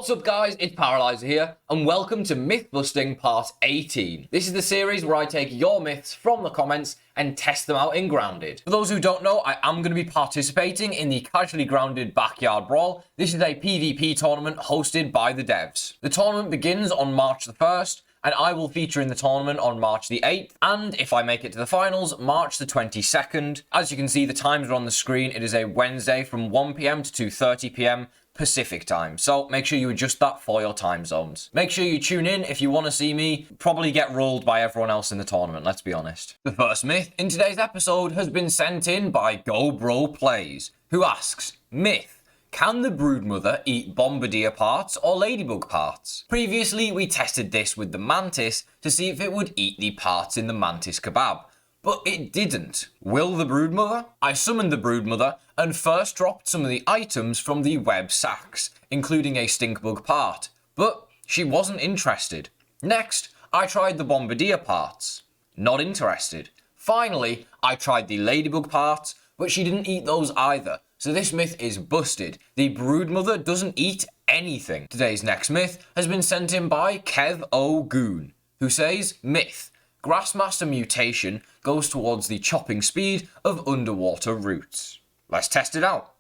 What's up guys, it's Paraly5er here, and welcome to Mythbusting Part 18. This is the series where I take your myths from the comments and test them out in Grounded. For those who don't know, I am going to be participating in the Casually Grounded Backyard Brawl. This is a PvP tournament hosted by the devs. The tournament begins on March the 1st, and I will feature in the tournament on March the 8th, and if I make it to the finals, March the 22nd. As you can see, the times are on the screen. It is a Wednesday from 1 PM to 2:30 PM. Pacific time, so make sure you adjust that for your time zones. Make sure you tune in if you want to see me probably get rolled by everyone else in the tournament, let's be honest. The first myth in today's episode has been sent in by GoBroPlays, who asks, myth, can the Broodmother eat bombardier parts or ladybug parts? Previously, we tested this with the mantis to see if it would eat the parts in the mantis kebab, but it didn't. Will the Broodmother? I summoned the Broodmother and first dropped some of the items from the web sacks, including a stinkbug part, but she wasn't interested. Next, I tried the bombardier parts. Not interested. Finally, I tried the ladybug parts, but she didn't eat those either. So this myth is busted. The Broodmother doesn't eat anything. Today's next myth has been sent in by Kev O. Goon, who says, myth, Grassmaster mutation goes towards the chopping speed of underwater roots. Let's test it out.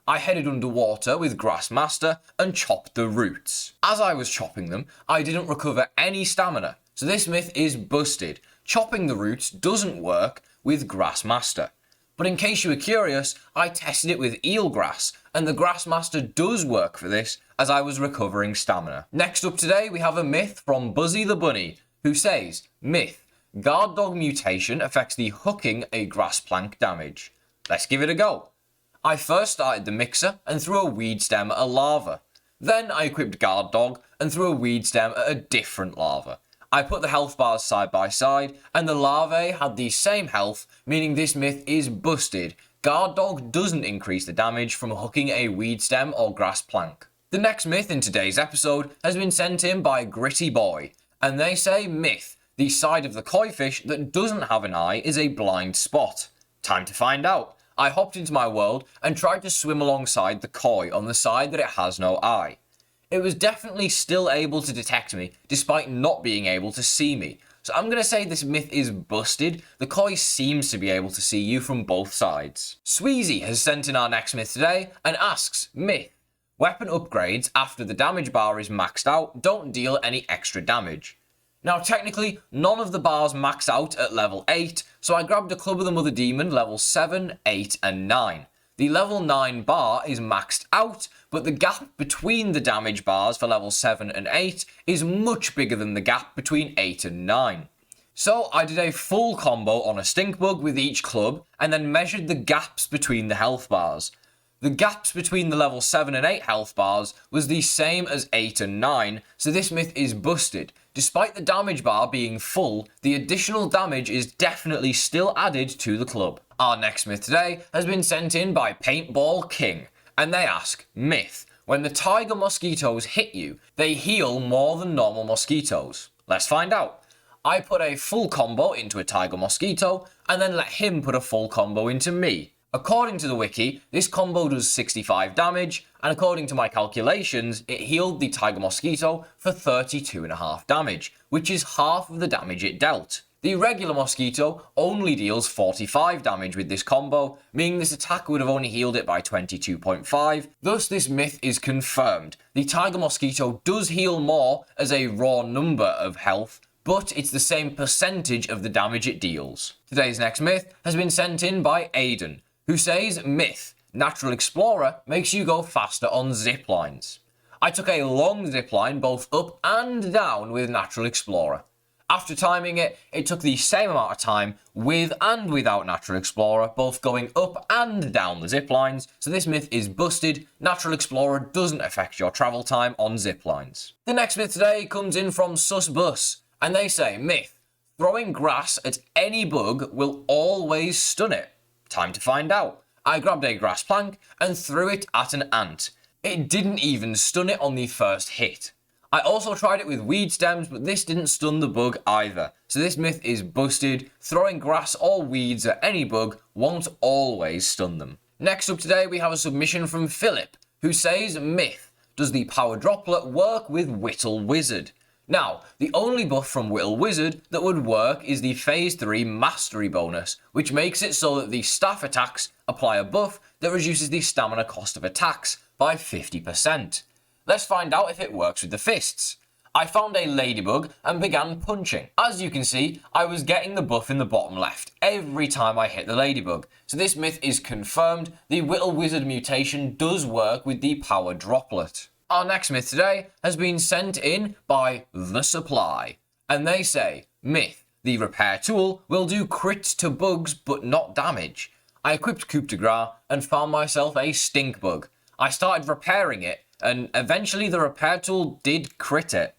I headed underwater with Grassmaster and chopped the roots. As I was chopping them, I didn't recover any stamina, so this myth is busted. Chopping the roots doesn't work with Grassmaster. But in case you were curious, I tested it with eelgrass, and the Grassmaster does work for this, as I was recovering stamina. Next up today, we have a myth from Buzzy the Bunny, who says, myth, guard dog mutation affects the hooking a grass plank damage. Let's give it a go. I first started the mixer and threw a weed stem at a lava. Then I equipped guard dog and threw a weed stem at a different lava. I put the health bars side by side and the larvae had the same health, meaning this myth is busted. Guard dog doesn't increase the damage from hooking a weed stem or grass plank. The next myth in today's episode has been sent in by Gritty Boy, and they say myth, the side of the koi fish that doesn't have an eye is a blind spot. Time to find out. I hopped into my world and tried to swim alongside the koi on the side that it has no eye. It was definitely still able to detect me, despite not being able to see me. So I'm going to say this myth is busted. The koi seems to be able to see you from both sides. Sweezy has sent in our next myth today and asks, myth, weapon upgrades after the damage bar is maxed out don't deal any extra damage. Now, technically, none of the bars max out at level 8, so I grabbed a Club of the Mother Demon level 7, 8, and 9. The level 9 bar is maxed out, but the gap between the damage bars for level 7 and 8 is much bigger than the gap between 8 and 9. So I did a full combo on a stinkbug with each club, and then measured the gaps between the health bars. The gaps between the level 7 and 8 health bars was the same as 8 and 9, so this myth is busted. Despite the damage bar being full, the additional damage is definitely still added to the club. Our next myth today has been sent in by Paintball King, and they ask, myth, when the tiger mosquitoes hit you, they heal more than normal mosquitoes. Let's find out. I put a full combo into a tiger mosquito, and then let him put a full combo into me. According to the wiki, this combo does 65 damage, and according to my calculations, it healed the tiger mosquito for 32.5 damage, which is half of the damage it dealt. The regular mosquito only deals 45 damage with this combo, meaning this attack would have only healed it by 22.5, thus this myth is confirmed. The tiger mosquito does heal more as a raw number of health, but it's the same percentage of the damage it deals. Today's next myth has been sent in by Aiden, who says, myth, Natural Explorer makes you go faster on zip lines. I took a long zip line both up and down with Natural Explorer. After timing it, it took the same amount of time with and without Natural Explorer, both going up and down the zip lines, so this myth is busted. Natural Explorer doesn't affect your travel time on zip lines. The next myth today comes in from Susbus, and they say, myth, throwing grass at any bug will always stun it. Time to find out. I grabbed a grass plank and threw it at an ant. It didn't even stun it on the first hit. I also tried it with weed stems, but this didn't stun the bug either. So this myth is busted. Throwing grass or weeds at any bug won't always stun them. Next up today, we have a submission from Philip, who says, myth, does the power droplet work with Whittle Wizard? Now, the only buff from Whittle Wizard that would work is the Phase 3 Mastery bonus, which makes it so that the staff attacks apply a buff that reduces the stamina cost of attacks by 50%. Let's find out if it works with the fists. I found a ladybug and began punching. As you can see, I was getting the buff in the bottom left every time I hit the ladybug. So this myth is confirmed. The Whittle Wizard mutation does work with the power droplet. Our next myth today has been sent in by The Supply. And they say, myth, the repair tool will do crits to bugs but not damage. I equipped Coup de Grace and found myself a stink bug. I started repairing it and eventually the repair tool did crit it.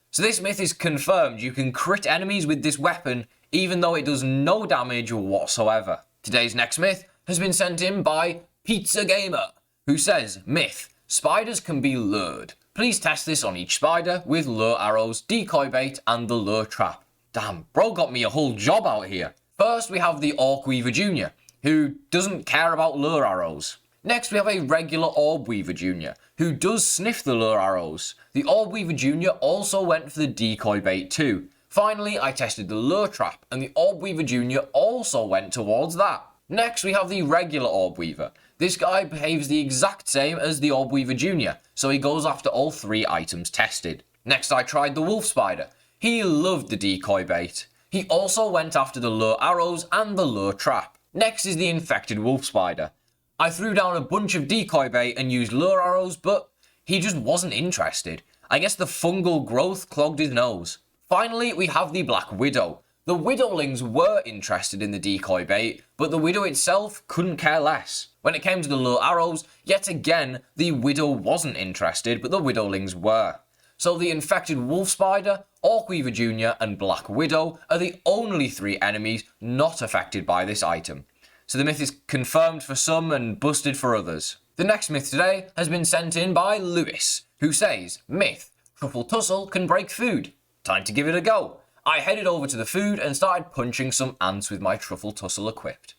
So this myth is confirmed. You can crit enemies with this weapon even though it does no damage whatsoever. Today's next myth has been sent in by Pizza Gamer, who says, myth, spiders can be lured. Please test this on each spider with lure arrows, decoy bait, and the lure trap. Damn, bro got me a whole job out here. First, we have the Orc Weaver Jr., who doesn't care about lure arrows. Next, we have a regular Orb Weaver Jr., who does sniff the lure arrows. The Orb Weaver Jr. also went for the decoy bait too. Finally, I tested the lure trap, and the Orb Weaver Jr. also went towards that. Next, we have the regular Orb Weaver. This guy behaves the exact same as the Orb Weaver Jr., so he goes after all 3 items tested. Next, I tried the Wolf Spider. He loved the decoy bait. He also went after the lure arrows and the lure trap. Next is the Infected Wolf Spider. I threw down a bunch of decoy bait and used lure arrows, but he just wasn't interested. I guess the fungal growth clogged his nose. Finally, we have the Black Widow. The Widowlings were interested in the decoy bait, but the Widow itself couldn't care less. When it came to the lure arrows, yet again, the Widow wasn't interested, but the Widowlings were. So the Infected Wolf Spider, Orc Weaver Jr. and Black Widow are the only 3 enemies not affected by this item. So the myth is confirmed for some and busted for others. The next myth today has been sent in by Lewis, who says, myth, Truffle Tussle can break food. Time to give it a go. I headed over to the food and started punching some ants with my Truffle Tussle equipped.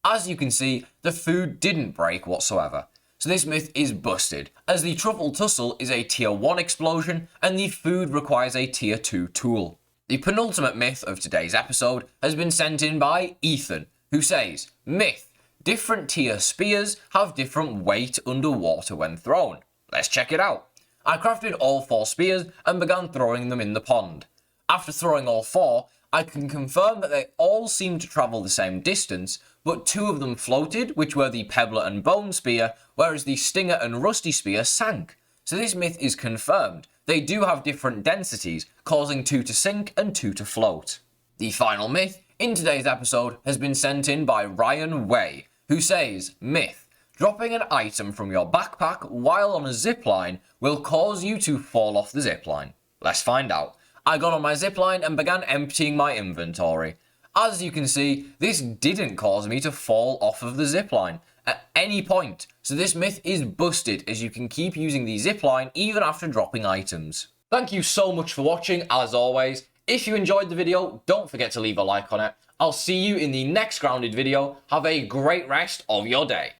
As you can see, the food didn't break whatsoever. So this myth is busted, as the Truffle Tussle is a tier 1 explosion and the food requires a tier 2 tool. The penultimate myth of today's episode has been sent in by Ethan, who says, myth, different tier spears have different weight underwater when thrown. Let's check it out. I crafted all 4 spears and began throwing them in the pond. After throwing all 4, I can confirm that they all seem to travel the same distance, but 2 of them floated, which were the Pebbler and Bone Spear, whereas the Stinger and Rusty Spear sank. So this myth is confirmed. They do have different densities, causing 2 to sink and 2 to float. The final myth in today's episode has been sent in by Ryan Way, who says, myth, dropping an item from your backpack while on a zipline will cause you to fall off the zipline. Let's find out. I got on my zipline and began emptying my inventory. As you can see, this didn't cause me to fall off of the zipline at any point, so this myth is busted as you can keep using the zipline even after dropping items. Thank you so much for watching, as always. If you enjoyed the video, don't forget to leave a like on it. I'll see you in the next Grounded video. Have a great rest of your day.